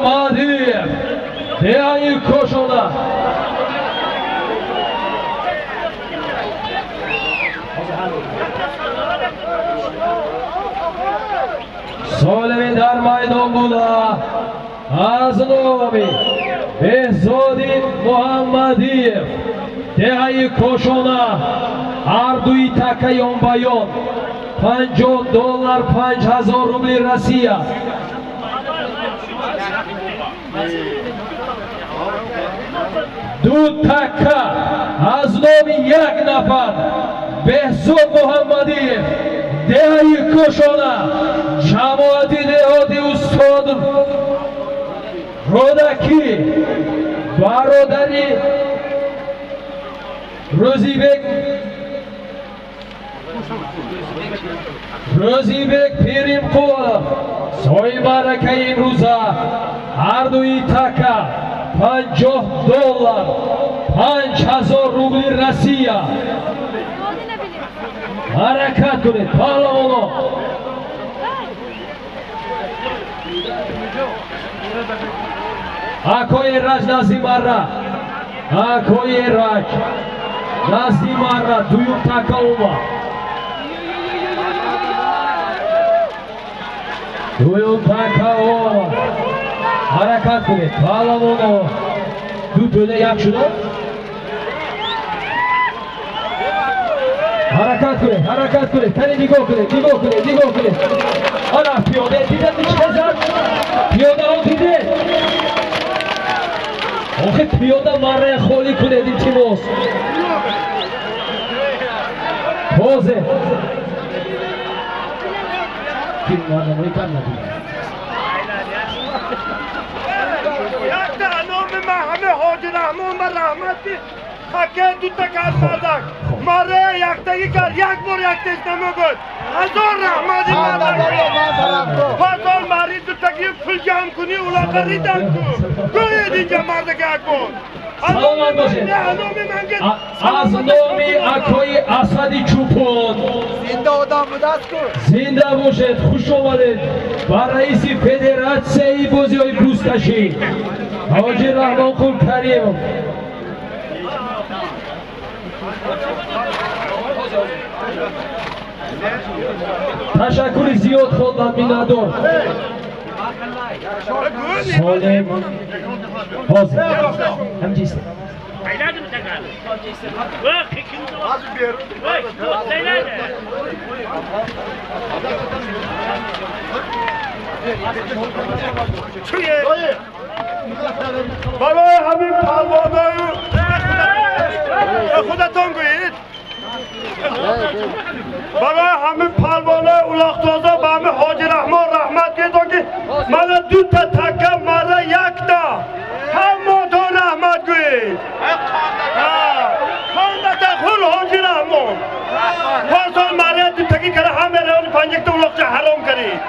Muhammadiyev Dehayi koşona Solemi dar maydon bula Aznovi Behzodin Muhammadiyev Dehayi koşona Ardui takayon bayon $50 $5000 rubli Rossiya دو تکه از نام یک نفر بهزاد محمدی دهی کشانه جماعتی دهاتی استاد رودکی برادری روزیبک پیریم قول سوی برکه این روزه هر دوی تکه $50 $5000 rubli Rossiya harakat kunid pahlavonlar akoy raj nazimara akoy raj nazimara duyum takauma duyum takauma harakat kunid pahlavonlar böyle yap şunu. Harakat kule. Tane digo kule. Ana piyode dide mi çıkacak? Piyode o dide. Oke piyode marraya kholi kule din timos. Poze. Kim var ne kannadı? همه حاج رحمان و رحمتی حکه دو تکر مردک ماره یک تایی کرد یک بار یک تیز نمگود هزار رحمتی مردک فضال ماری دو تکی پل جمع کنی اولا قریدن کو گوید اینجا مردک یک بار سلامت باشید از نامی اکای اسدی چوپون زنده آدم بودست کن زنده باشید خوش آمدید با رئیس فدراسیون بازی‌های بوزکشی حاجی رحمان قول کریم تشکر زیاد خواندم میندار سالم حاضر همچیسته Ayladım tekrar. Bak ikinci var. Bak ayladım. Çüye. Balay Habib Palvanayı. Xudatan go'yid. Balay Habib Palvanayı ulaqtoza bami Hoji Rahmon rahmat ki mana duta takka mara yakta. Hamma don rahmat go'yid. Xondata xul Hoji Rahmon. Xonson mara duta ki kara hamere on panjekta ulaqcha harom kari.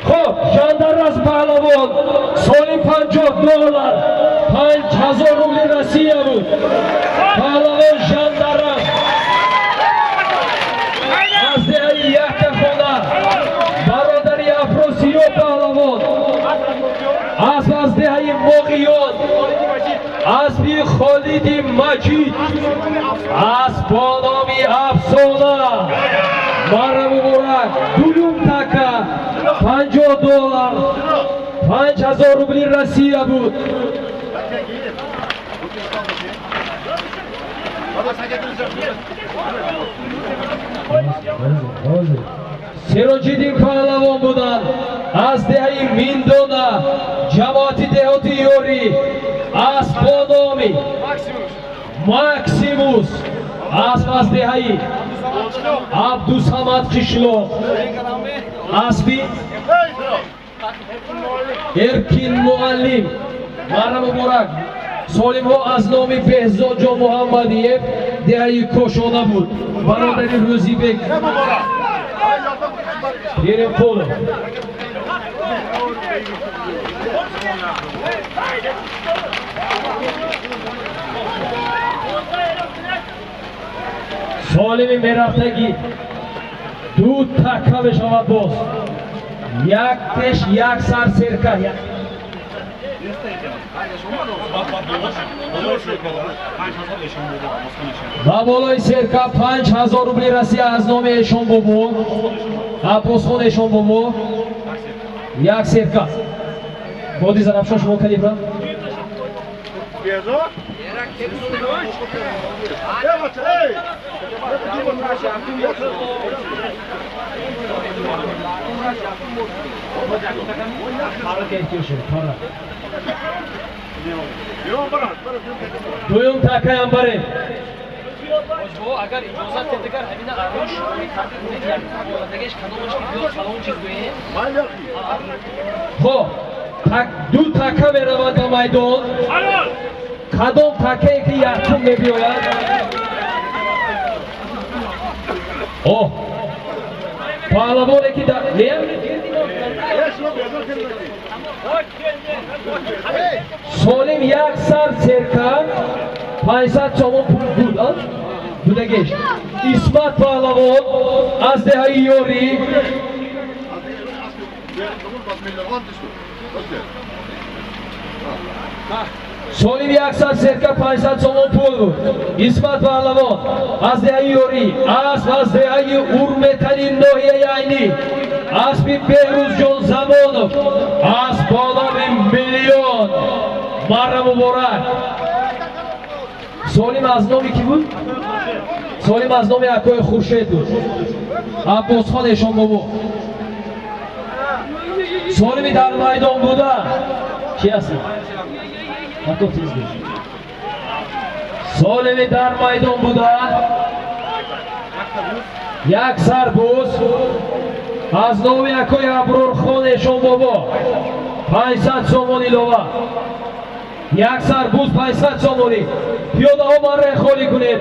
خب ژاندارم پهلوان سالی $50 $5000 روبلی Rossiya بود پهلوان ژاندارم از دهه یک خونه برادری افروسیو پهلوان از دهه موقعیات از بی خالدی مجید از بانامی افسانه مرم مبارک دویوم تکه $50 $5000 روبلی Rossiya بود سیروجیدین پهلوان بودن از دهه میندونه جماعتی دهاتی یوری از بانامی ماکسیموس از دهه عبدالصمد قشلوق اسبی ارکین معلم مرم مبارک سالم ها از نام بهزاد جان محمدیف دهه کاشانه بود برادری روزیبک بریم پولو سالمی میرفتگی دو تکه بشود باز یک تش یک سر سرکه با بالای سرکه 5000 روبلی رسی از نام ایشان بابا عباس خان ایشان بابا یک سرکه بودی زرفشان شما کلیبرا Biezo? دویم تکه هم بریم اگر اجازت دیگر همین آروش خاطر کنید یک دیگهش کدومش که بیاد سلام چیز بگیم خب دو تکه میرود به میدان کدام تکه که یکتون میبیاید اوه پهلوانی که در لیم سالم یک سر سرکه 500 چمون پول بود بودگیش اسمت پهلوان از دهه یوری سالم یک سر سرکه 500 چمون پول بود اسمت پهلوان از دهه یوری از دهه ارمترین ناحیه عینی اسب بهروز جان زمانов از بالام میلیون مره مبارک سالم از نامی کی بود؟ سالم از نامی اکای خورشید بود عباس خان ایشان بابا سالمی در میدان بوده چی هستی؟ سالمی در میدان بوده یک سرباز از نامی اکای ابرار خان ایشان بابا 500 سومانی لوه یک سرباز 500 سومانی پیاده ها مره خالی کنید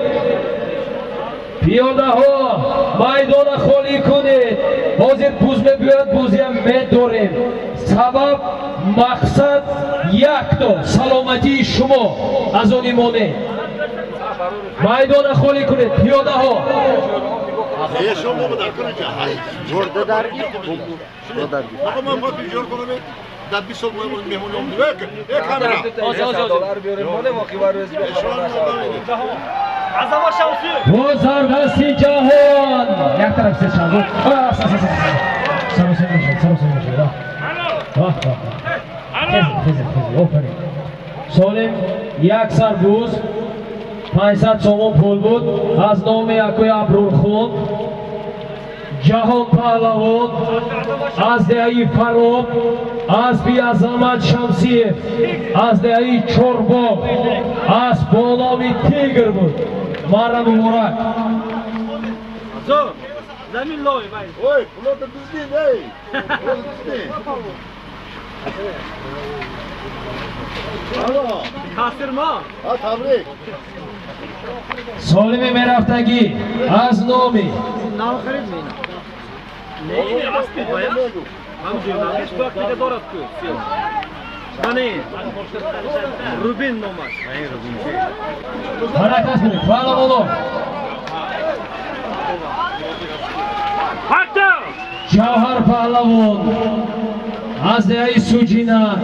پیاده ها میدان خالی کنید حاضر بوز میبیاید بوزی هم میداریم سبب مقصد یک تا سلامتی شما از آنی مانه میدان خالی کنید پیاده ها جورده درگی آقا من باید بیجور کنم در 20 سال مهمونی هم دیگه یک کامرا دلار بیاریم ماله واقعی بر روز عظمه شمسی بزرگستی جهان یک طرف سه شنگو سالم یک سرباز 500 سومون پول بود از نام اکای ابرار خان جهان پهلوان از دهه فراب از بی عظمت شمسیه از دهه چورباغ از بالامی تیگر بود مره مبارک زمین لای بای اوی پولات دوزدین ای پولات دوزدین کاسر ما ها تبریک سالمی میرفتگی از نامی نام خرید مینا نه اسبی بایا هم جونامش وقت دیگه دارد کو نه روبین نامش نه روبین حرکت کنید پهلوانو حتی جوهر پهلوان از دهه سوجینه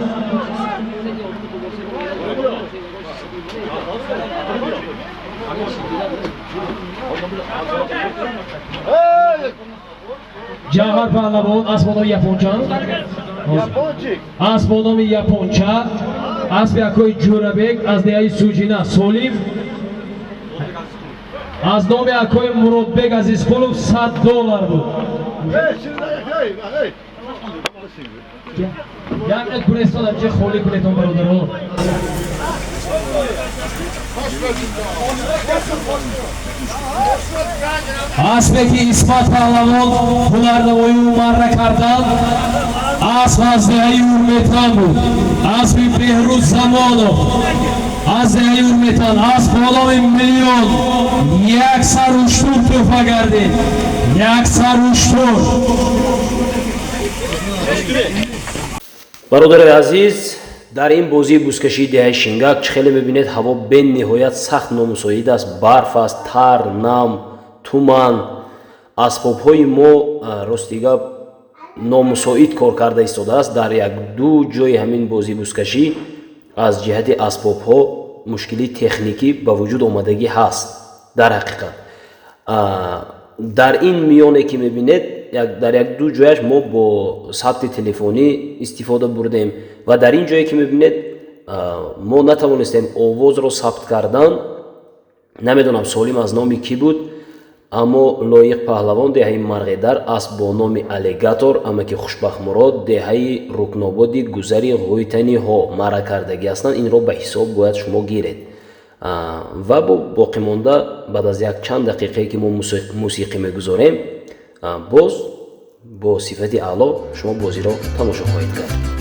جوهر پهلوان اسبانو یپونچان اسبانو یپونچا اسب یکوی جورابک از دهه سوجینه سولیم از نام اکای مرادبک از اسپولوف $100 بود یک پرستان هم چه خالی کنیتون برادران اسبی که اسمت پهلوان هنرنمایی مره کردن اسب از دهه ارمتان بود اسب بهروز زمانov از دهه ارمتان اسب بالای میلیون یک سر اشتر تحفه گردید یک سر اشتر бародари азиз дар ин бозии бузкашии деҳаи шингак чӣ хеле мебинед ҳаво бениҳоят сахт номусоид аст барф аст тар нам туман асбобҳои мо рости гап номусоид кор карда истодааст. Дар як ду ҷои ҳамин бозӣ бузкашӣ аз ҷиҳати асбобҳо мушкили техникӣ ба вуҷуд омадагӣ ҳаст. Дар ҳақиқат дар ин миёне ки мебинед дар як ду ҷояш мо бо сабти телефонӣ истифода бурдем ва дар ин ҷое ки мебинед мо натавонистем овозро сабт кардан. Намедонам солим аз номи кӣ буд, аммо лоиқ паҳлавон деҳаи Марғедар асб бо номи аллигатор амаки Хушбахтмурод деҳаи рукнободи гузари Ғойтаниҳо мара кардагӣ ҳастанд. Инро ба ҳисоб бояд шумо гиред ва бо боқимонда баъд аз як чанд дақиқае ки мо мусиқӣ мегузорем боз бо сифати аъло шумо бозиро тамошо хоҳед кард.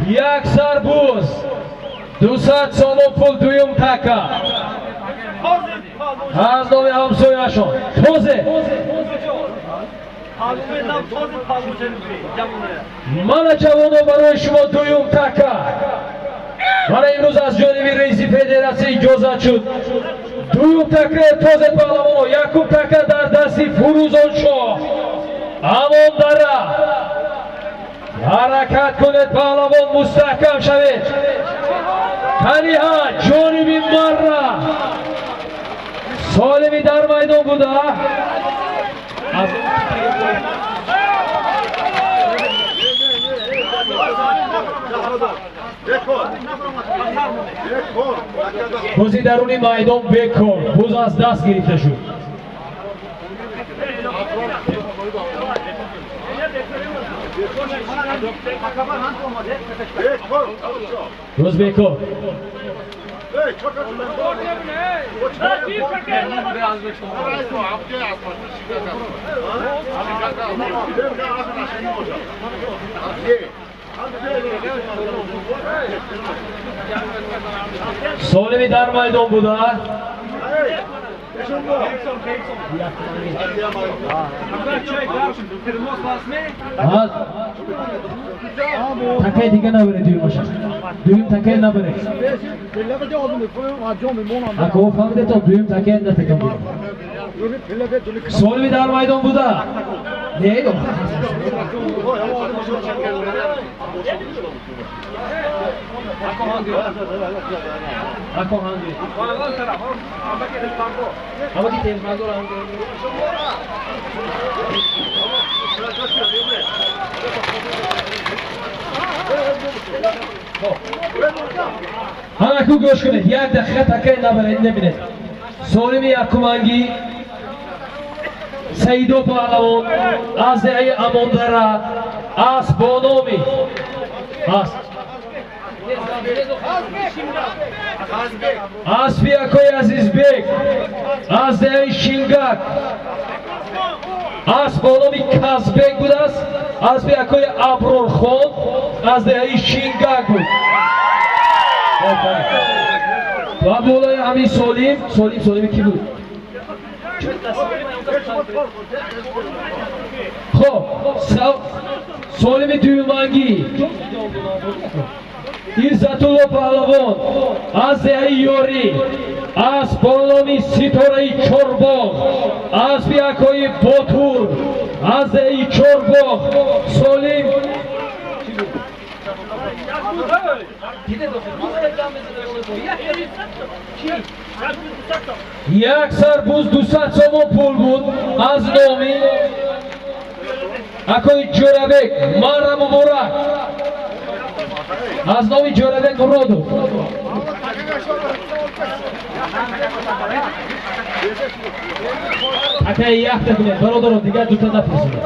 یک سربوز 200 سوم پول دویم تکه از نام همسایه‌شون توزه من جوانو برای شما دویم تکه من امروز از جانب رئیس فدراسیون اجازت شد دویم تکه توزه پهلوانو یکم تکه در دستی فروزان شاه امان داره حرکت کنید پهلوان مستحکم شوید تنها جانبی مره سالمی در میدان بوده بوزی درونی میدان بکن بوز از دست گرفته شد روز بکن سالمی در میدان بوده تکه دیگه نبره دویم تکه نبره اکو فهمیده تو دویم تکه نتکه بوده سالمی در میدان بوده نه دو اکو هنگی اما کی تیز مازور هنگی همه کو گوش کنید یک دقیقه تکه نبرید نبینید سالمی یکمانگی سیدو پهلوان از دهه اماندره از بانامی است اسبی اکوی عزیز بیگ از دهه شینگک از بانامی کازبیگ بود است اسبی اکوی ابرور خان از دهه شینگک بود و بولای همین سالمی کی بود؟ خب سالمی دویمانگی عزتالله پهلوان از دهه یاری از بالانی ستاره چورباغ از بیاکای باتور از دهه چورباغ سالم یک سربوز 200 سوم پول بود از نامی اکوی جوربک مارا مبارک از نامی جوربک مرادو اکای یک تکنه برادر دیگر دوتا نفرسونه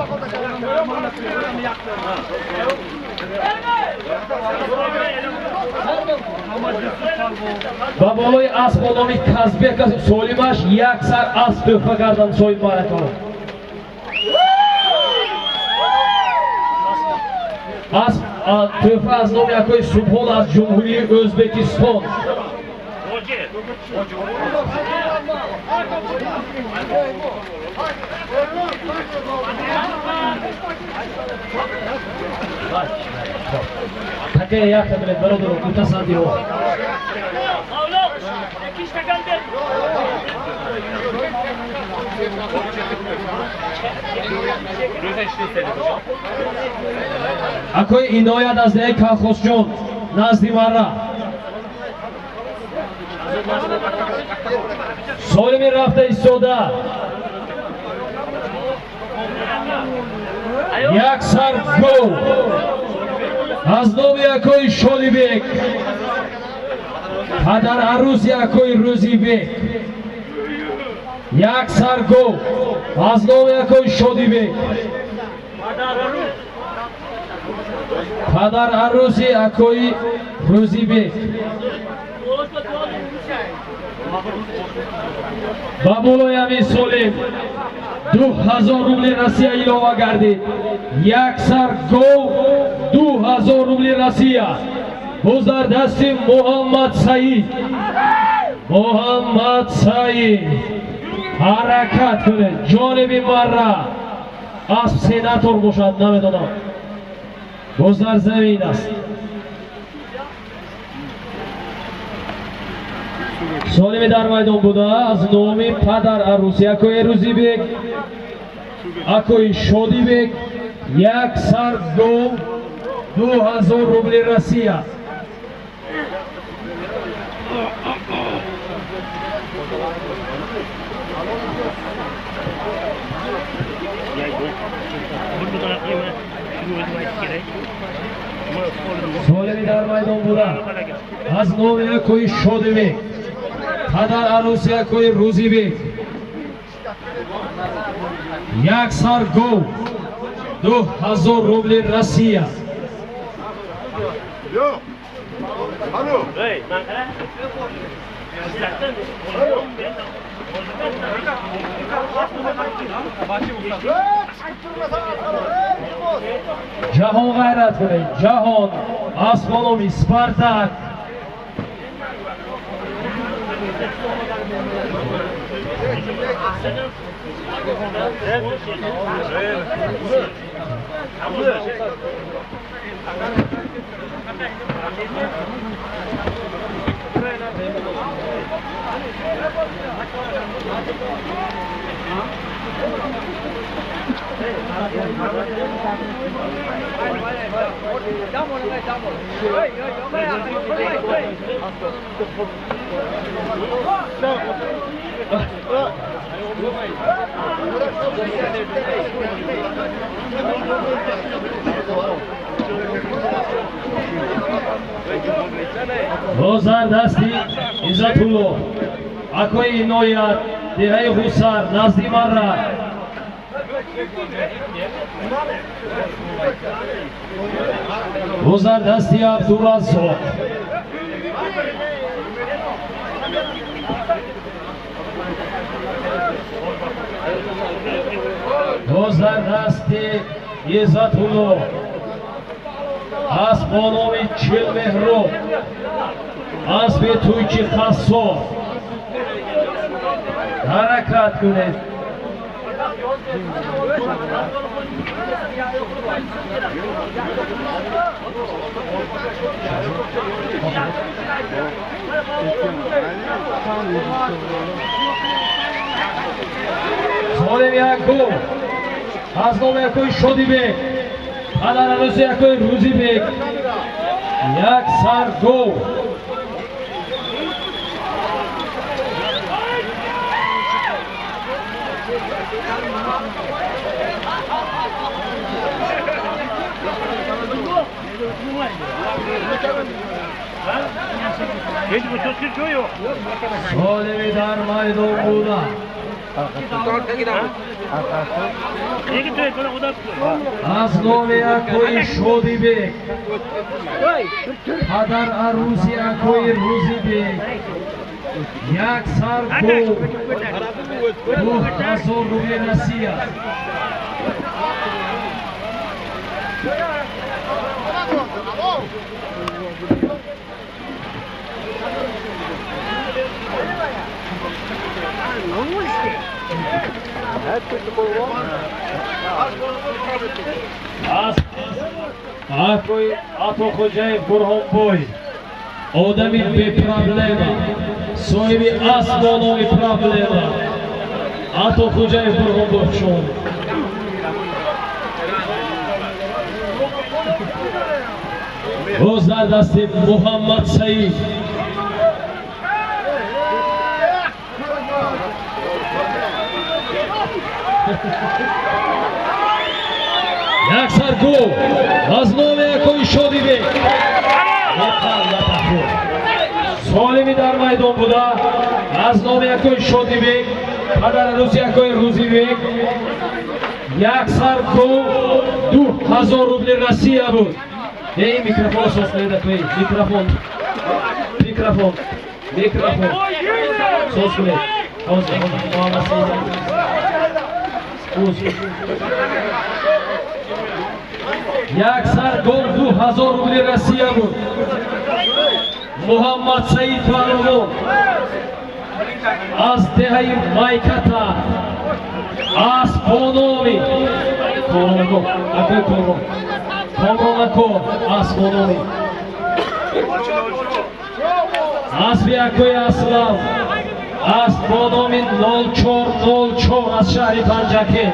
و بالای اسب نامی کازبک سولیمش یک سر اسب تحفه کردم سوی مارکان اسب تحفه از نام یکای سبحان از جمهوری ازبکستان تکه یک تبلت برادر رو دوتا سانتی رو اکوی اینایت از دهه کلخوز جون نزدی مره سالمی رفته ایستاده یک سر گو از نام یکوی شالی بیک پدر عروس یکوی روزی بیک یک سر گو از نام یکوی شادی بیک پدر عروس یکوی روزی بیک با بولای همین سالم 2000 рубли Россия илова гардид. Як сар гол 2000 рубли Россия. Буздар дасти Мухаммад Саид. Мухаммад Саид. Ҳаракат кунед. Ҷониби марра. Асп сенатор бошад, намедонам. Буздар замин аст. солими дар майдон буда аз номи падар арӯси акои Рӯзибек, акои Шодибек, як сар гол 2000 рубли Россия. солими дар майдон буда аз номи акои Шодибек, падар арӯси акои Рӯзибек, як сар гол 2000 рубли Россия. ҷаҳон ғайрат кунед. ҷаҳон асбономи Спартак. Розар дасти Иззатулло, акои Иноят, деҳаи Ғусар, назди марра. Розар дасти Абдураззоқ. Розар дасти Иззатулло. Асбономи Чилмеҳроб, асби Туйчи Хассо. ҳаракат кунед. солими як гол аз номи акои Шодибек, падар арӯси акои Рӯзибек, як сар гол. солими дар майдон буда аз номи акои Шодибек, падар арӯси акои Рӯзибек, як сар гол 2000 рубли Россия. Акои Атохоҷаев Бурҳонбой, одами бепроблема, соҳиби асбономи проблема. Атохоҷаев Бурҳонбой шон. боз дар дасти Муҳаммад Саид. як сар гол аз номи акои Шодибек. солими дар майдон буда аз номи акои Шодибек, падар арӯси акои Рӯзибек, як сар гол 2000 рубли Россия буд. эй микрофон сос кунед акои микрофон сос кунед. Yaksar gol 2000 rubli Rossiya bu. Muhammad Said Palovon az dehai Maykata az Bonomi Tomronako Akoy Tomron Tomronako az Bonomi az bir Akoy Aslam az Bonomi 04 az Şahri Pancaki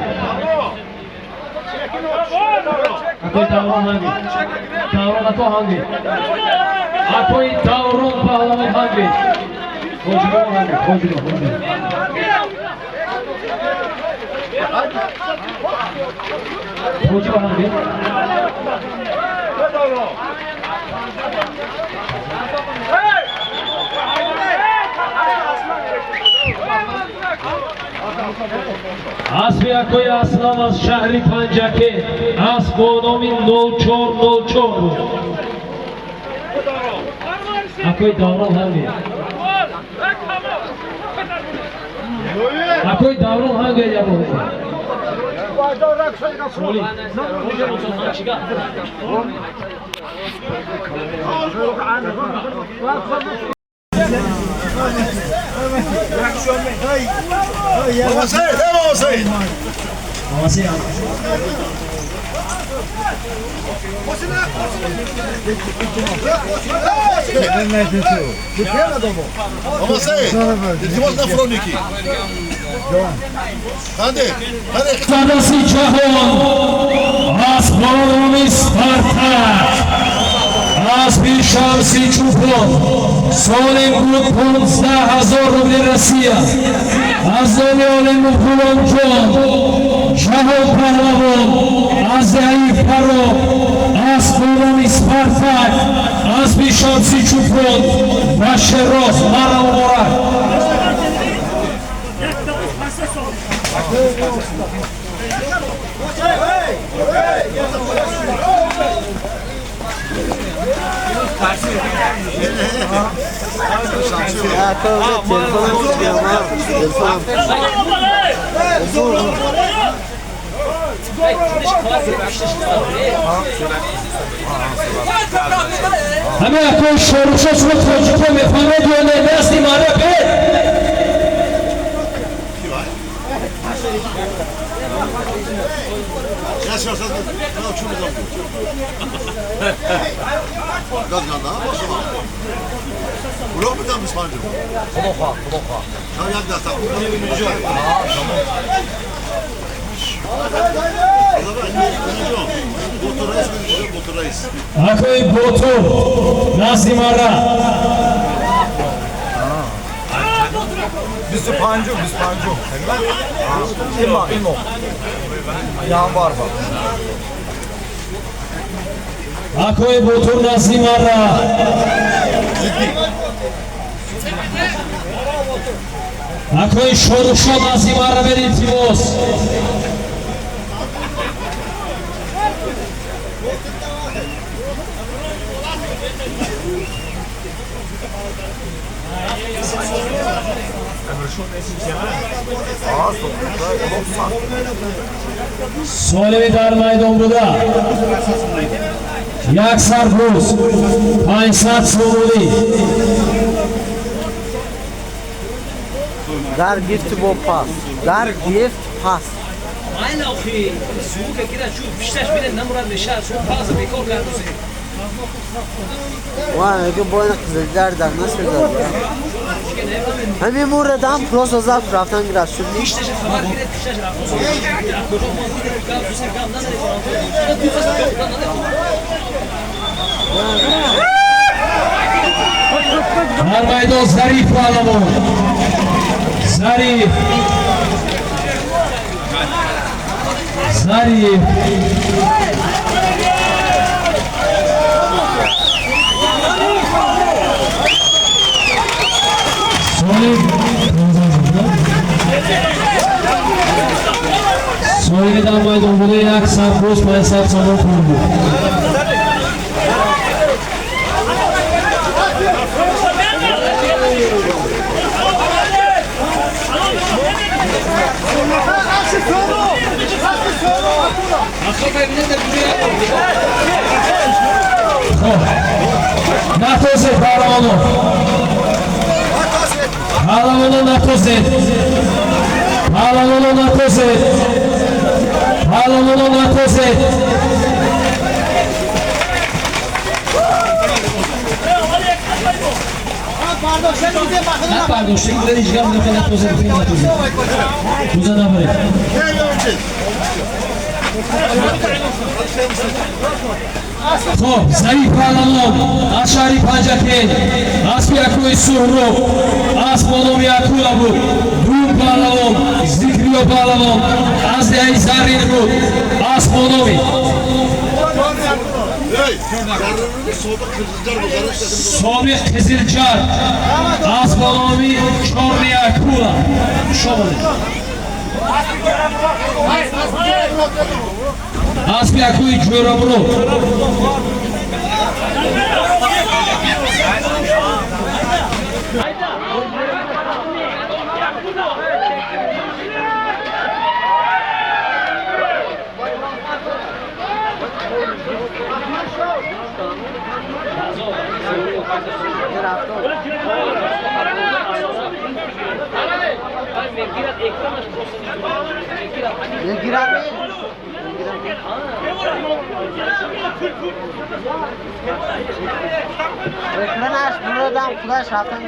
Akoy Davron hangi? Davron Ako hangi? Akoy Davron Pahlavan hangi? Hoca hangi? Hoca. Hoca hangi? Asbi Akoy Aslam az Şahri Pancaki az Bonomin 04 Akoy Davron hangi? Akoy Davron hangi yapıyor? Baba Seyit, Baba Seyit. Baba Seyit. Baba Seyit, iltimas na Froniki. Hadi. Zadası Cahon, Asbonomi Spartak, Asbi Şamsi Çupon, Solim Glut 15,000 rubli Rossiya, Azdomi Olim Pulonjon, Jahon Pahlavon, Azzaif Paro, Asbonomi Spartak, Asbi Şamsi Çupon, Başeros, Mara Mubarak. Hame ako şoruşa şunu tocukla mefane diyor ne ders imara be. Сейчас я научу меня. Gaz ganda ama sonra. Blok mu tam İspanyol? Плохо. Ya da tam. Boturayız. Akoy Botur, Nazimara. Biz pancuk. İmo. Yan var bak. Akoy Botur, Nazimara. Akoy Şoruşo, Nazimara Beritimos. Solevi dar maydonbuda. Yaksar Plus, Paysat Soğuli. Dar gift bu pas. Dar gift pas. Aynen okey. Soğuk kira şu piştaş bile namurad beşer soğuk fazla bekor kardusu. Vay ki boyuna kızıllar da nasıl da. Hani buradan plus azal taraftan biraz şu. Piştaş var bile piştaş raposu. Raposu mu bir kardusu serkamdan da Armaydo Zarif Palamon. Zarif. Solevi dar maydonbuda Yaksar Plus, Paysat Soğuli. نتوزید پهلوانو نتوزید پهلوانو نتوزید نپرداشته بوده دیگه هم نتوزید روزه نبرید خب زایی پهلوان از شهری پنجکین از پیاکوی سهرو از بانومی اکولا بود دوم پهلوان ذکریو پهلوان از دهی زرین بود از بانومی سابق قزلجار از بانومی چارنی اکولا شامل از پیاکوی جورابرو Reklamаш buradan flash haftan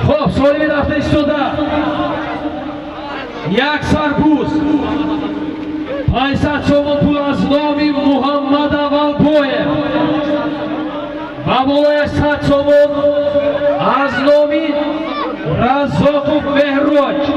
خب سوالی رفته ایستاده یک سربوز 500 سوم پول از نام محمد اولپویه و بالای 100 سوم از نام رزاق مهروج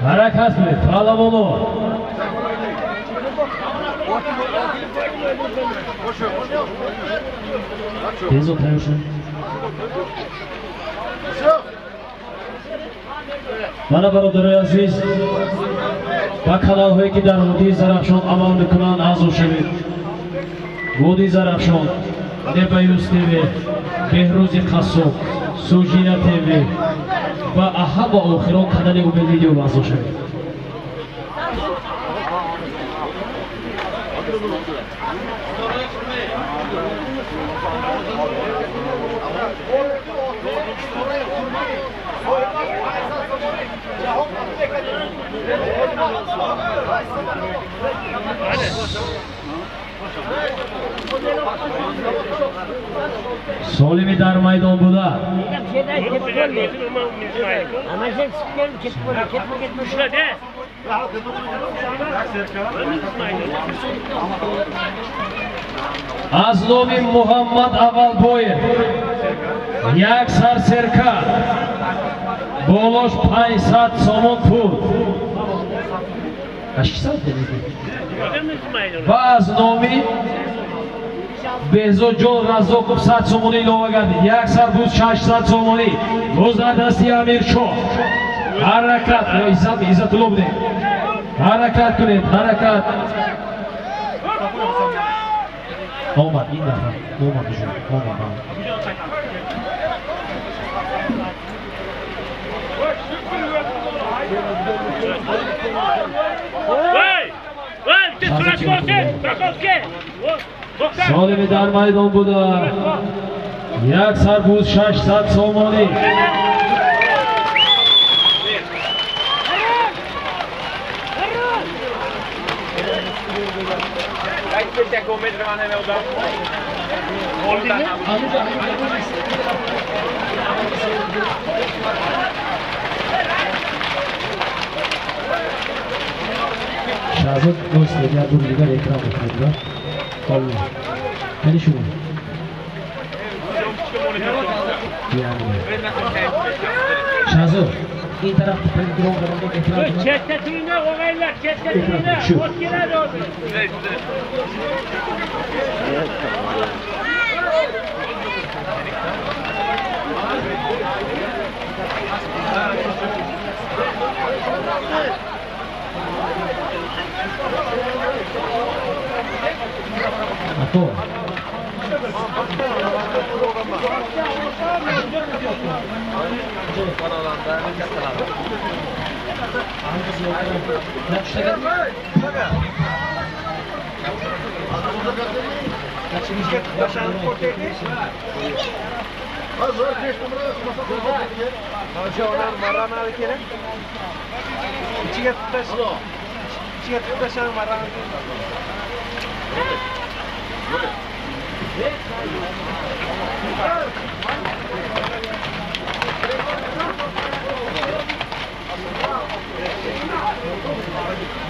حرکت کنید پهلوانو تیز و تیوشن مانا برادرای عزیز با کانال هایی که در ودی زرافشان عمل میکنن حاضر شوید ودی زرافشان نبایوس تیوی بهروزی قصو سوجینا تیوی و احب و آخران کانال اومد ویدیو حاضر شوید سالمی در میدان بوده از نام محمد اولپویه یک سرسرکه بالاش 500 سوم پول و از نام Behzodjon Razzokov 100 so'moni ilova qildi. Yak sarbuz 800 so'moni. O'zlar dasti Amirshoh. Harakat, Izzatulloh bude. Harakat qiling, harakat. Omad, این دفعه. Omad شد. Omad. سالم در میدان بوده. یک سربوز 600 سومانی. شهزاد دوست دیگر دو دیگر اکرام بکنید کامل یعنی شما شهزاد این طرف پرگرام برام اکرام کنید Çetetine olaylar, çetetine. Şu. Hoşgele doğru. Ato.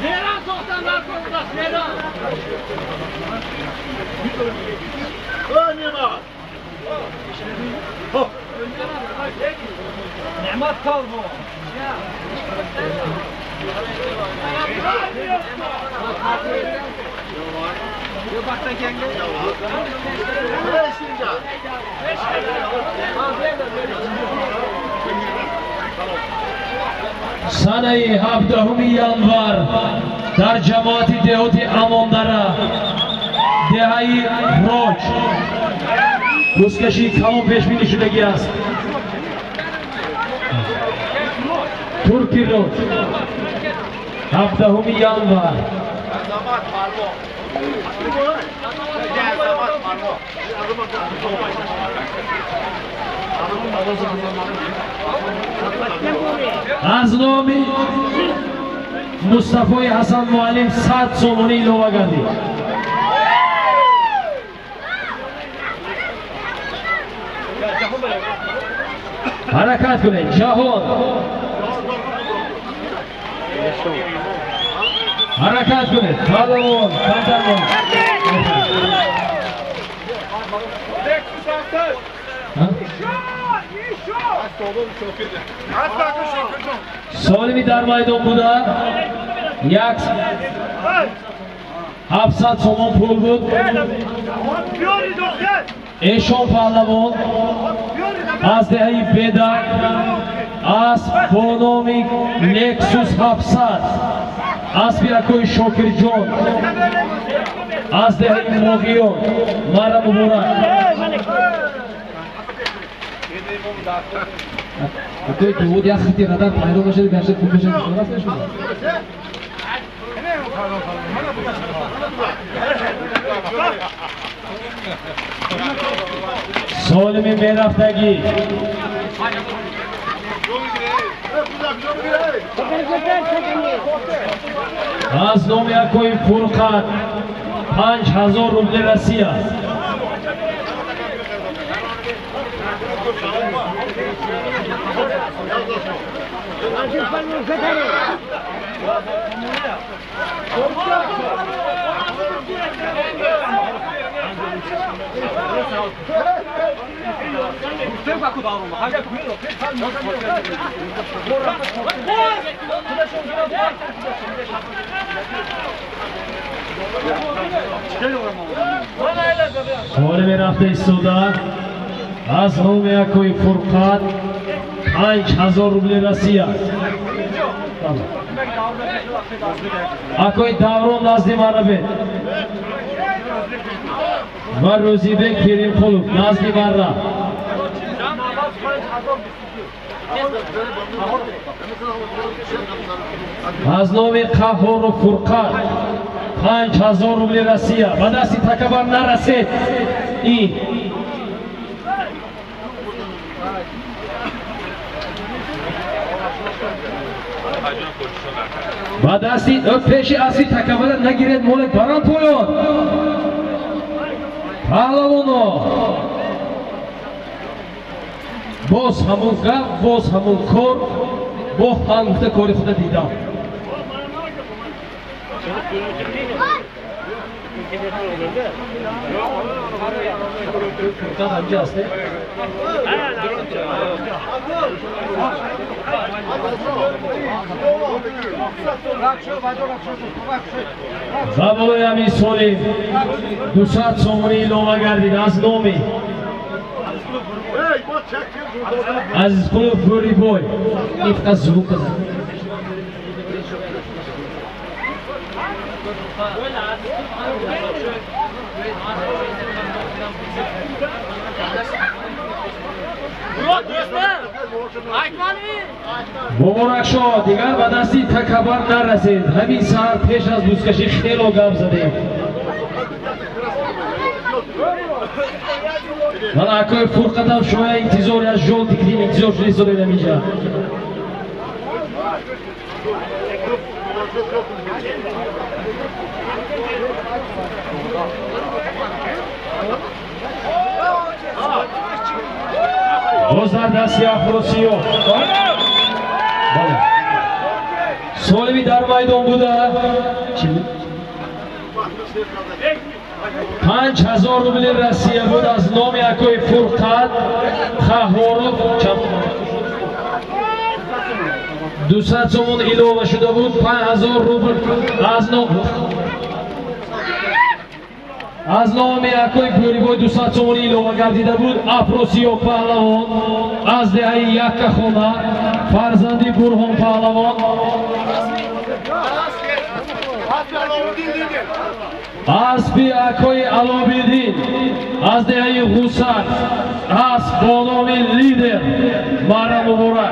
Neran tohtanlar kuruldas, neran. Nimet kal bu. سنه 17 ینور در جماعت دهات اماندره دهه راج روزکشی کلان پیش بینی شدگی است. ترکی راج 17 ینور از نام مصطفی حسن معلم 100 سومانی ایلوه کردی. حرکت کنید جهان حرکت کنید پهلوان کمترمان سالمی در میدان بوده. یک 700 سومان پول بود. ایشان پهلوان از دهه بدر اسب با نام لکسوس 700 اسب یکوی شاکر جان از دهه ماغیان مرا مبارک. تو دود یا خیلی قدر پیرو باشه گرچه خوب بشه راست نشون. سالمی میرفتگی از نام یکوی فرقت 5000 روبل روسیه سوال رفته ایستاده از نام اکوی فرقت 5000 روبل رسیه اکوی دورون نزدی مرا و روزیبک کریمخولوف نزدی مرا از نام قهور و فرقت 5000 روبل رسیه و دستی تکبر نرسید این و دستی پیشی اصلی تکبر نگیرید مولک بران پویان پهلوانو باز همون گفت باز همون کار با هنگفته کاری خود دیدم و بالای همین سالی 200 سومونی اعلام گردید از نامی از کلوب گوری بای این فقط زروب بزن مبارک شد دیگر به دستی تکبر نرسید همین سر پیش از بوزکشی خیلی گپ زدیم من اکوی فرقتم شما انتظاری از جون تکریم انتظار شدی ساده نمیشه باز در دستی افروسیو سالمی در میدان بوده چی بود؟ 5000 روبل رسیه بود از نام اکوی فرقت خهوروف 200 سومون ایلوه شده بود 5000 روبل از نام اکوی گوریبای 200 سومون ایلوه گردیده بود افروسیو پهلوان از دهه یک خونه فرزندی برهان پهلوان اسبی اکوی علابیدین از دهه غوسر اسب با نام لیدر مرا مبارک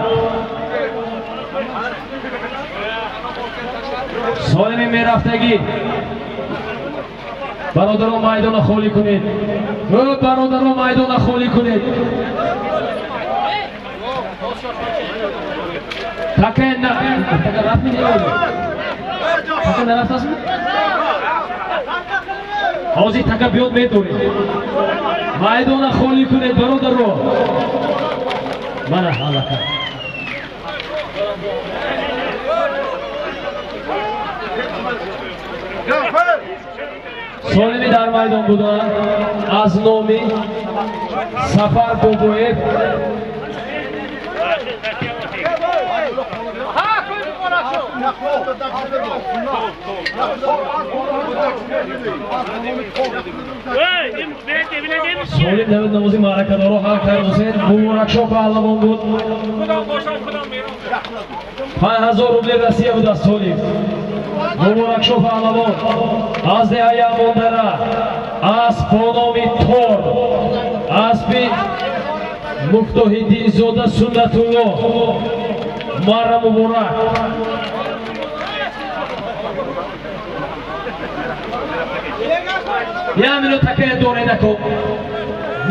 سالمی میرفتگی برادران میدان خالی کنید برادران میدان خالی کنید تکه نه تکه رفت میدید تکه نرفت است حاضی تکه بیاد میدونید میدان خالی کنید برادر رو من حالکه سالمی در میدان بودن از نامی سفر بابویب سالم نوید نمازی معرکه دارو حق کرد حسین مبارکشاه پهلوان بود 5000 روبل رسیه بود از سالم مبارکشاه پهلوان از دهه ماندره اسب با نام تور اسب مفتاحالدین زاده سنت الله مرا مبارک یامینو تکه دوره نکو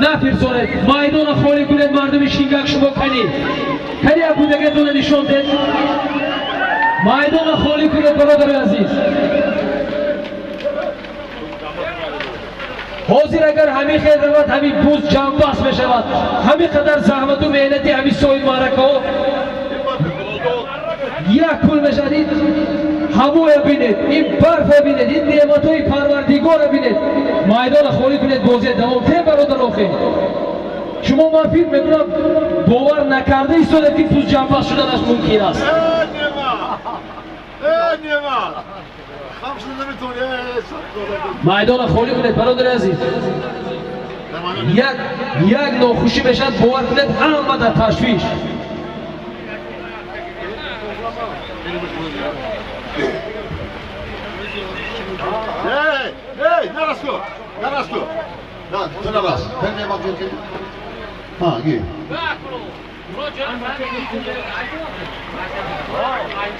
نفرسونید میدان خالی کنید مردم شینگک شما کنید کنی بودگه دونه نشون دید میدان خالی کنید برادر عزیز حاضر اگر همین خیل رود همین بوز جمع بس بشود همین قدر زحمت و مهنتی همین سوی معرکه یک پول بشدید هموی بینید این برف بینید این نعمت های پروردگار بینید میدان خالی کنید بازی دوام ته برادر آخه شما من فکر میکنم باور نکرده ایستاده که پوز جنباز شدنش ممکن است نیما خمسه نمیتونی майдона холӣ кунед бародари азиз. як нохушӣ мешавад бовар кунед ҳама дар ташвиш. نرسو نه تو نبست پن نیما جوکی ها گی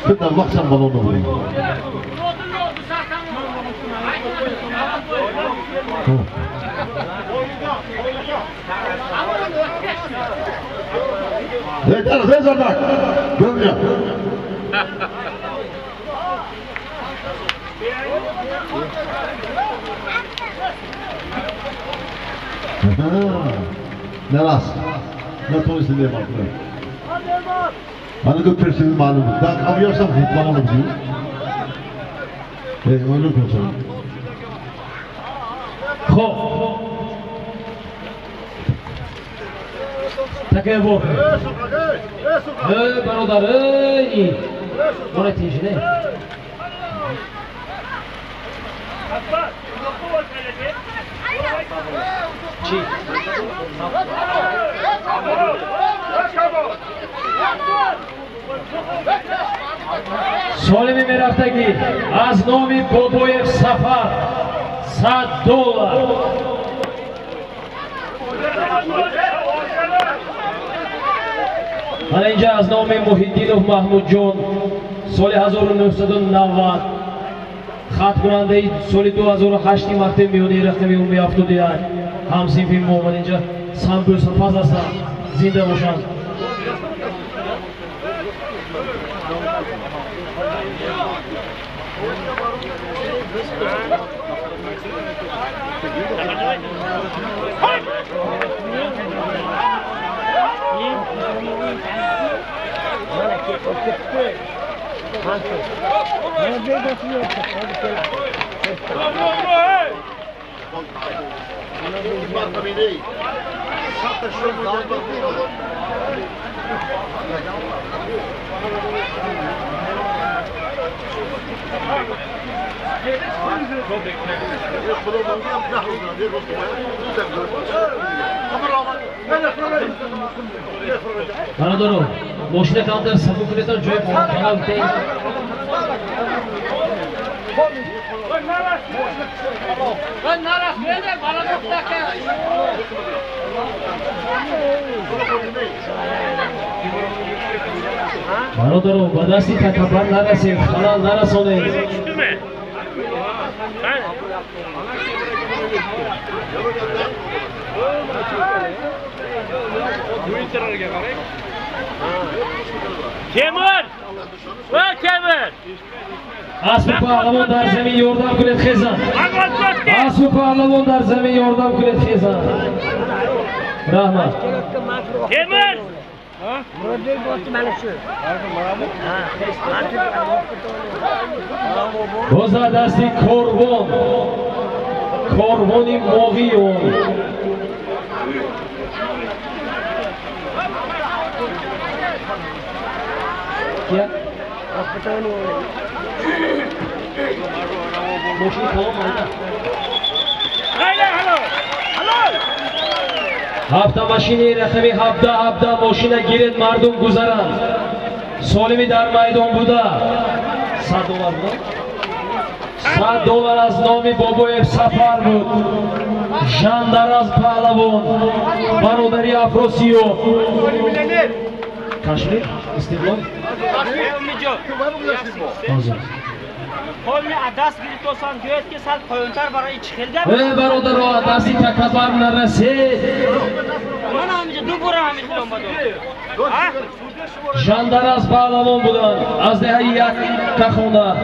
خود وقت هم بالون نبودی درست بزن بک ببینم نراست نتونستی لیمان کنه من گفت پرسیدم معلوم بود دک آبیارسam futbolunu biliyor öyle konuşalım خب تکه بود برادر ای مونه تیجنه چی؟ سالمی میرفتگی از نامی بابویف سفر $100 من اینجا از نام محیدینов محمود جون سال 1990 خط کننده سال 2008 مکتب میانی رقمی اون میافتودی همسیفی ما من اینجا سنبول سپاس هستم زنده باشم برادران ماشین کام در سبو کنیتان جای پاکانا بتایی برادران با دستی تکبر نرسید خلال نرسانید Temur! Ver Temur! اسب پهلوان در زمین یاردم کنید خیزن اسب پهلوان در زمین یاردم کنید خیزن رحمت Temur! روزا دستی کاروانی ماغیون کیا؟ ماشین کام آنده هفته ماشینی رقمی هفته ماشین گیرد مردم گذرند سالمی در میدان بوده $100 بود $100 از نام بابویف سفر بود ژاندار از پهلوان برادری افراسیو کشمیر استقلال Kolmi adas girip olsan göğet ki sal koyuntar bara iç xilde. برادر را دستی تکبر نرسید Aman amca du bura hamid kilom bado. ژاندار از پهلوان بودند از دهه یک کخونه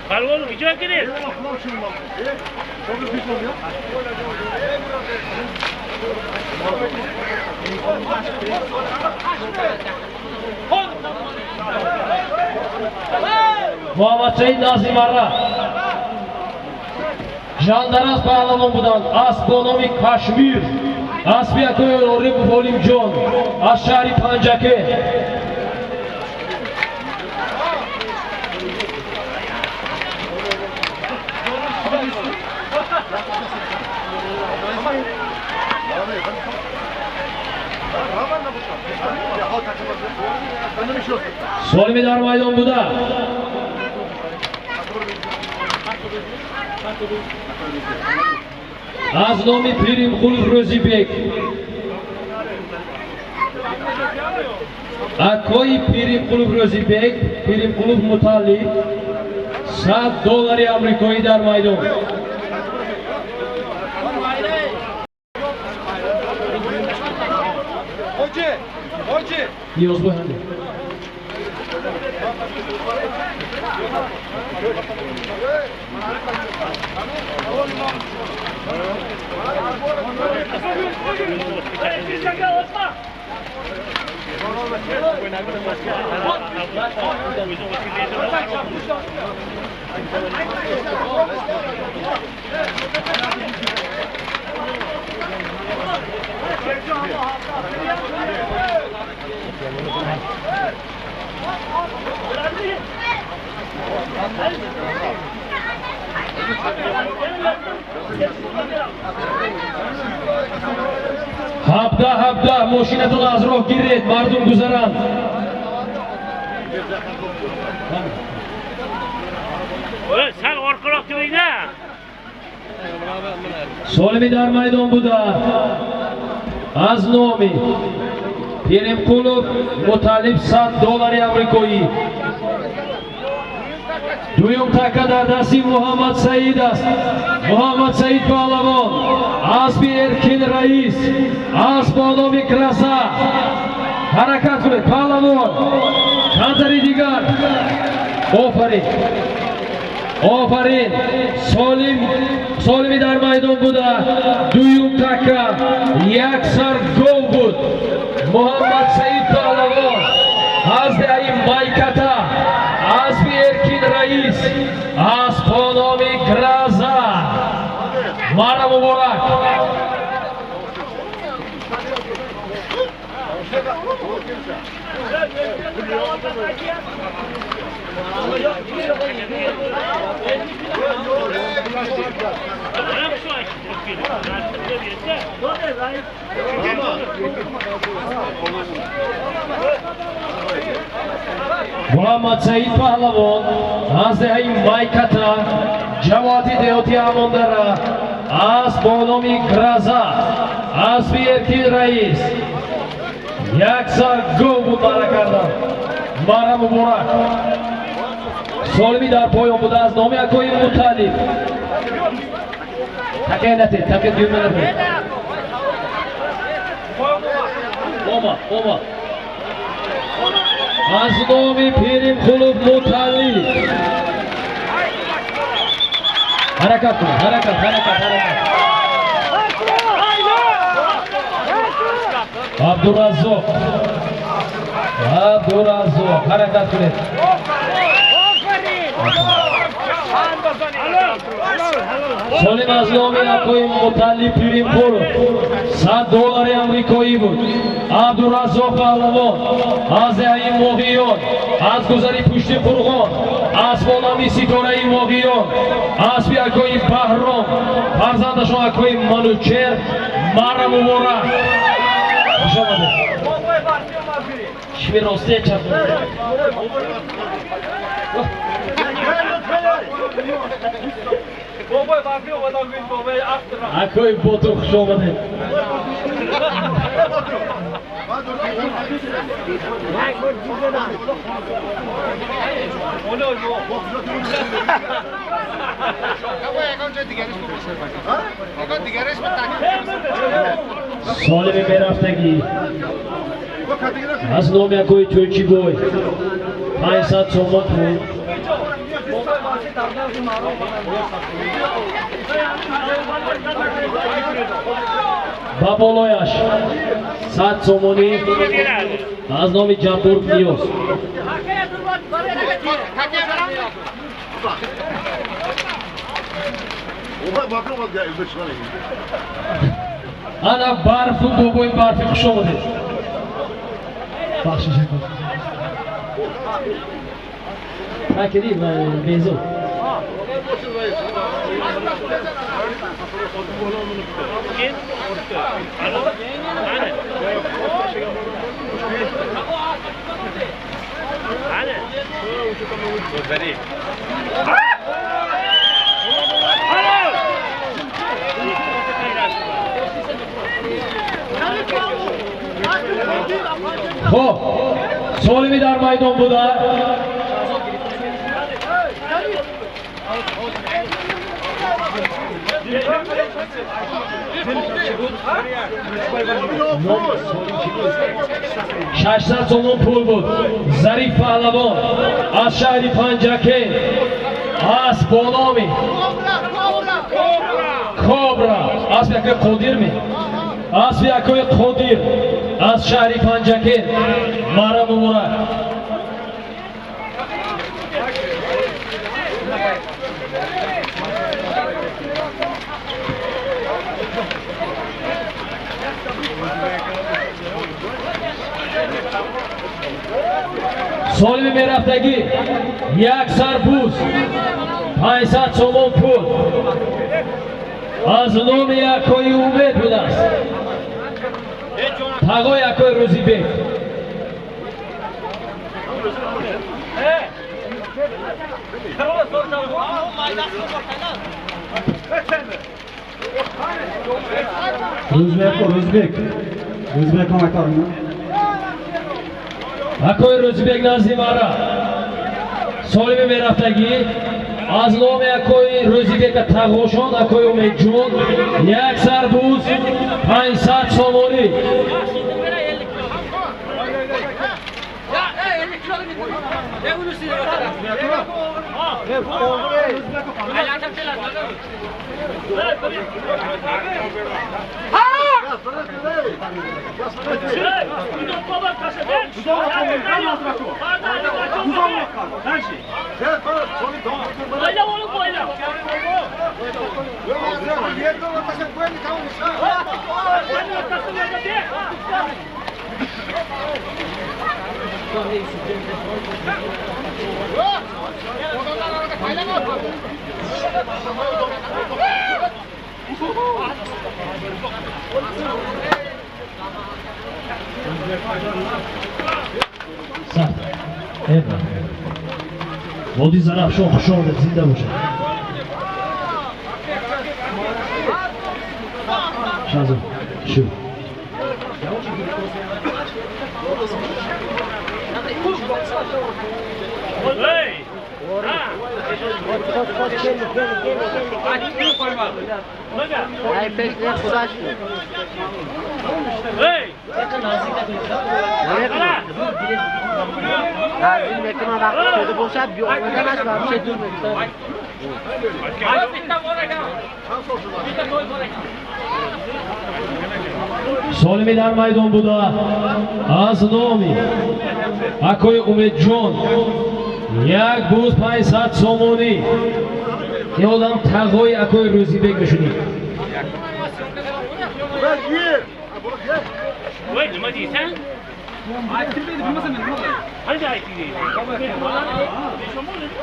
Palvon video girir. Muhammad Said Nazimarra. Jandaraz Pahlavon budan Astronomi Kashmir. Asbiyakoy Oripov Olimjon. Ashari Panjake. Solimi dar maydon buda. Az nomi Pirim Qulov Ro'zibek. Akoy Pirim Qulov Ro'zibek, Pirim Qulov Mutallib. $100 Amerikoyi dar maydon. Hoca. Yoz bu hande. Habda moshinadan azroq giret, mardum guzaran. Sen orqaroq turayda. Solimi dar maydon buda. Az nomi Pirim Qulov Mutallib $100 Amerikoyi. Duyum taka dar dasti Muhammad Said است. Muhammad Said Pahlavon. Asbi Erkin Rais. Asbonomi Krasa. Harakat kuned Pahlavon. Kantari digar. Ofarin. Solimi dar maydon buda. Duyum taka. Yaksar gol bud. Muhammad Said Pahlavon. Hazde ayim Maykata. Asbi Erkin Rais. Asbonomi Krasa. Mara muborak. Muhammad Said Pahlavon, Hazdehay Maykata, Javati Deoti Amondara, Asbonomi Graza, Asbi Erkin Rais, Yaksar Gov Marakardan, Mara Muborak. Solimi dar poyon buda az nomi Akoy Mutallib. Take düğmeleri. Oma. Az nomi Pirim Qulov Mutallib. Harakat. Abdurazzoq, harakat qiling. Solim az nomi Akoy Mutallib Pirim Qulov. $100 Amerikoyi bud. Abdurazzoq Pahlavon, Azai Mogiyon, Azguzari Pushti Qurg'on, Asbonomi Sitorai Mogiyon, Asbi Akoy Bahrom, farzandashon Akoy Manucher, Mara muborak. Xush omadi. Shmi rosti chaqdi. Akoy botu xush omadi. Solimi beraftagi az nomi Akoy To'ychiboy 500 so'm pul. Baboloyash 100 so'moni az nomi Jambur Niyoz. Bakın bak ya, Özbekistan'a gidiyor. Ana barfi boboy barfi xush omaded. Baxshi shakar. Makri va bezo. Xo'p, Solimi dar maydon buda. ششصد سوم پول بود. ظریف پهلوان از شهر پنجکه از بانامی کابرا از یکی قدیر می از یکی قدیر از شهر پنجکه مرا مبارک. سالمی میرفتگی یک سربوز 500 سوم پول از نام یکوی امید بود است. تقای یکوی روزی بیگ روزبek ko'makdorim. Akoy Ro'zibek Nazimara Solimi meraftagi az nomi Akoy Ro'zibek Tag'oshon Akoy Umedjon yak sarbuz 500 somoni. سخت ودی زرافشان خوش آمد زنده باشه. شازم شو Ay pekle kudaş mı? Nereye kadar? Hazır mekana bak, şöyle boşa bir oynamaz var, bir şey durmuyor. Solimi dar maydon buda az nomi Akoy Umedjon yak buz 500 somoni. این آدم تقای اکوی روزیبک بشونی.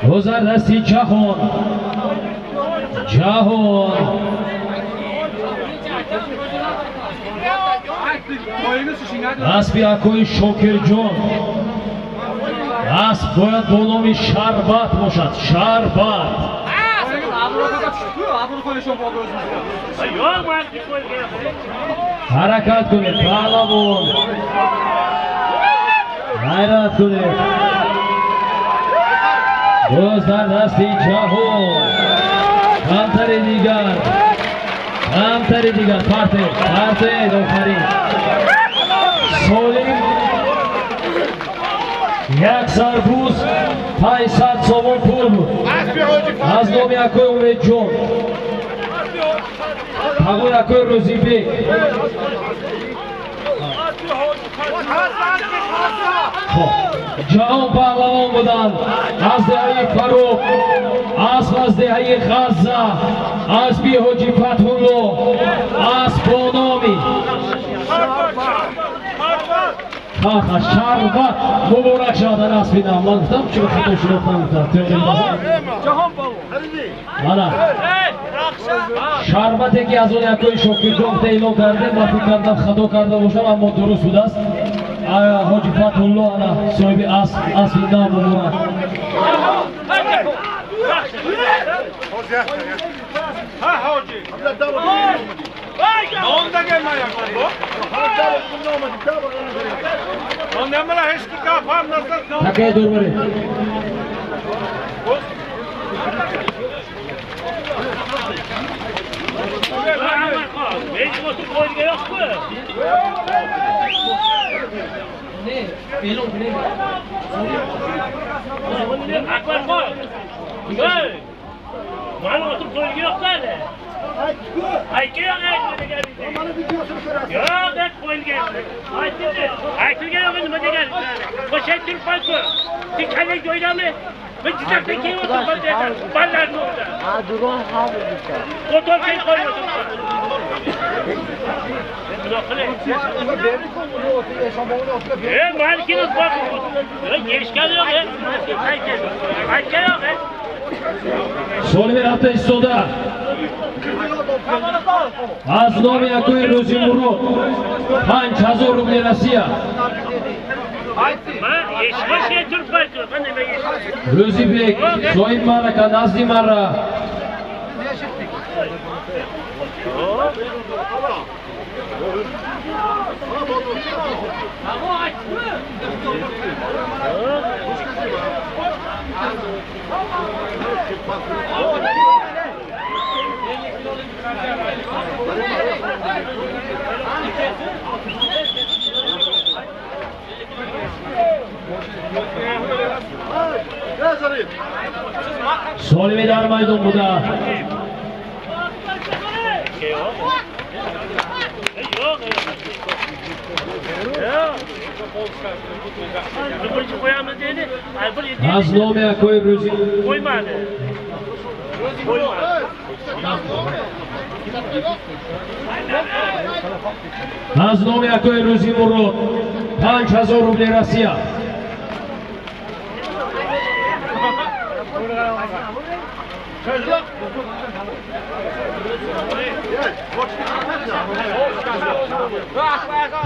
گذر دستی جهان اسبی اکوی شاکر جان اسب باید با نام شربت باشد. شربت حرکت کنید پهلوان غیرت کنید. باز در دستی جهان کمتری دیگر پرته آخرین سالیم یک سربوز 500 سوم پول بود از نام اکوی امیدجان تقوی اکوی روزیبک جهان پهلوان بودند از دهه فاروق، از دهه غزه، از بی حاجی فتح‌الله، از بانامی شربت مبارک شدن از بینم. من گفتم چرا خطا شناختم گفتم شربتی که از اون یکوی شاگردان اعلام کرده من فکر کردم خطا کرده باشم اما درست بوده است. حاجی فتح‌الله انا صاحب اصل نام مبارک. تکه دور بره. سوال رفته ایستاده از نام یکوی روزی مرود 5000 روبل روسیه. روزی بیگ صاحب مرکه نزدی مرا سالمی در میدان بوده. از نام یکوی روزی از نام یکوی روزی مرود 5000 روبل روسیه.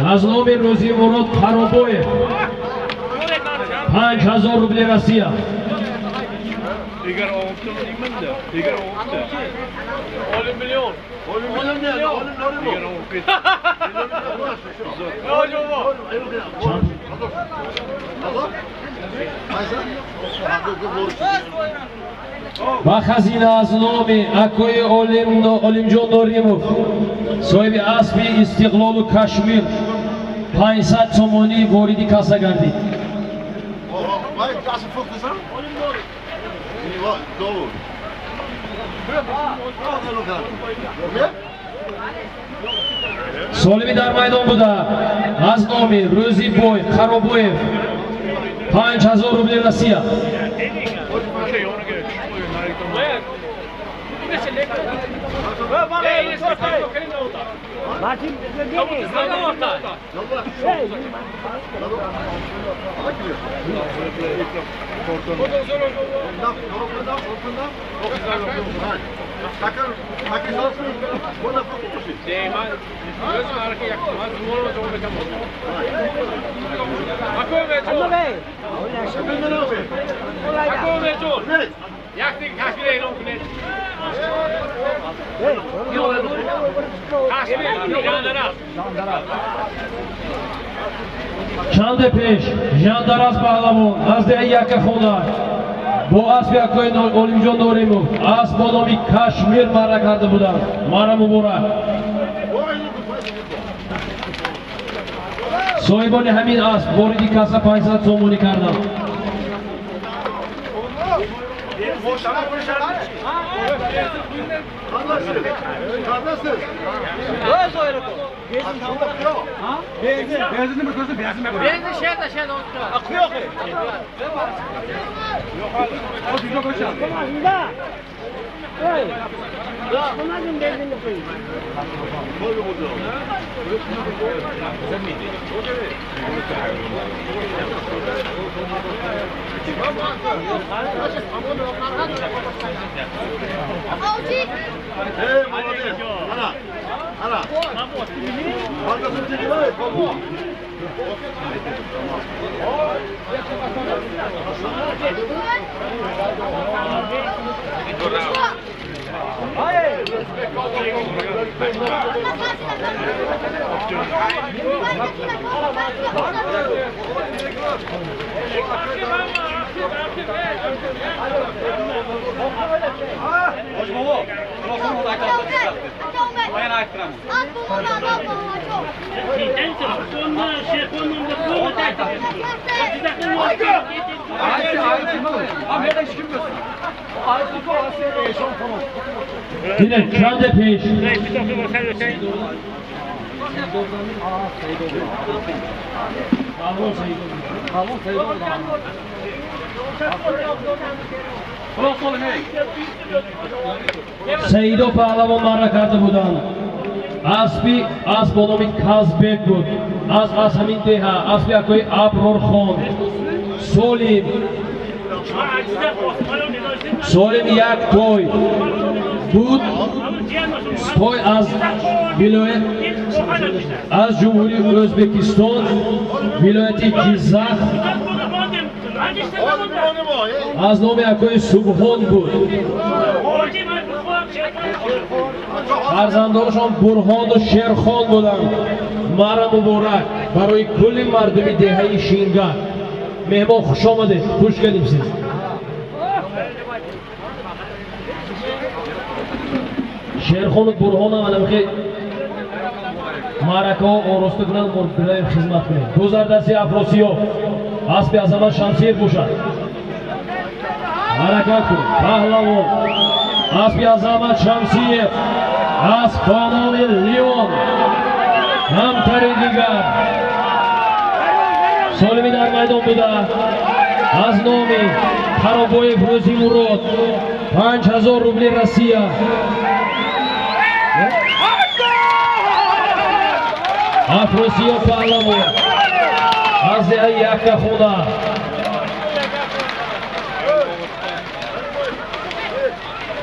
از نام روزی مرود خرابویف 5000 روبل روسیه. و خزینه از نام اکوی علمجان نوریموف صاحب اسب استقلال و کشمیر 500 تومانی واردی کاسه گردید. سالمی در میدان بوده از نام روزی بوی خرابویف 5000 روبل روسیه. چند پیش ژانداراس پهلوان از دهه یک خونه با اسب یکوی علمجان نوریموف اسب با نام کشمیر مرا کرده بودند. مرا مبارک. صاحبان همین اسب واردی کاسه 500 تومانی کردند. Kardeşim. Benzin mi koysun? Benzin mi koysun? Benzin şey olsun. Akıyor ki. O düzgün koyacağım. Hey, молодец. Ana. Arkasını çekin hayır. Yine Kande peş. Saido Pahlavon marra kardı budan. Aspi as bonomi Kazbek bud. Az hamin deha. Aspi akoy Abror Khan. Solim yak toy. Bud toy az viloyat az Cumhuri Özbekistan viloyati Jizakh az nomi akoy Subhon bud. Farzandonashon Burhon va Sherxon budand. Mara muborak baroyi kulli mardumi dehayi Shingar. Mehmon xush omaded. Xush keldingsiz. Sherxon Burhon alamxi Maraka orosты bilan bilan xizmat qiladi. Guzardasi Afrosiyob Aspi Azamat Shamsiyev bo'shadi. Harakat qiling. Pahlavon Aspi Azamat Shamsiyev Asqonomi Leon Hamtaridigar Solimi dar maydon buda az nomi Qaroboyev Ro'zimurod 5000 rubli Rossiya Afrosiyob Pahlavon az yakka xuda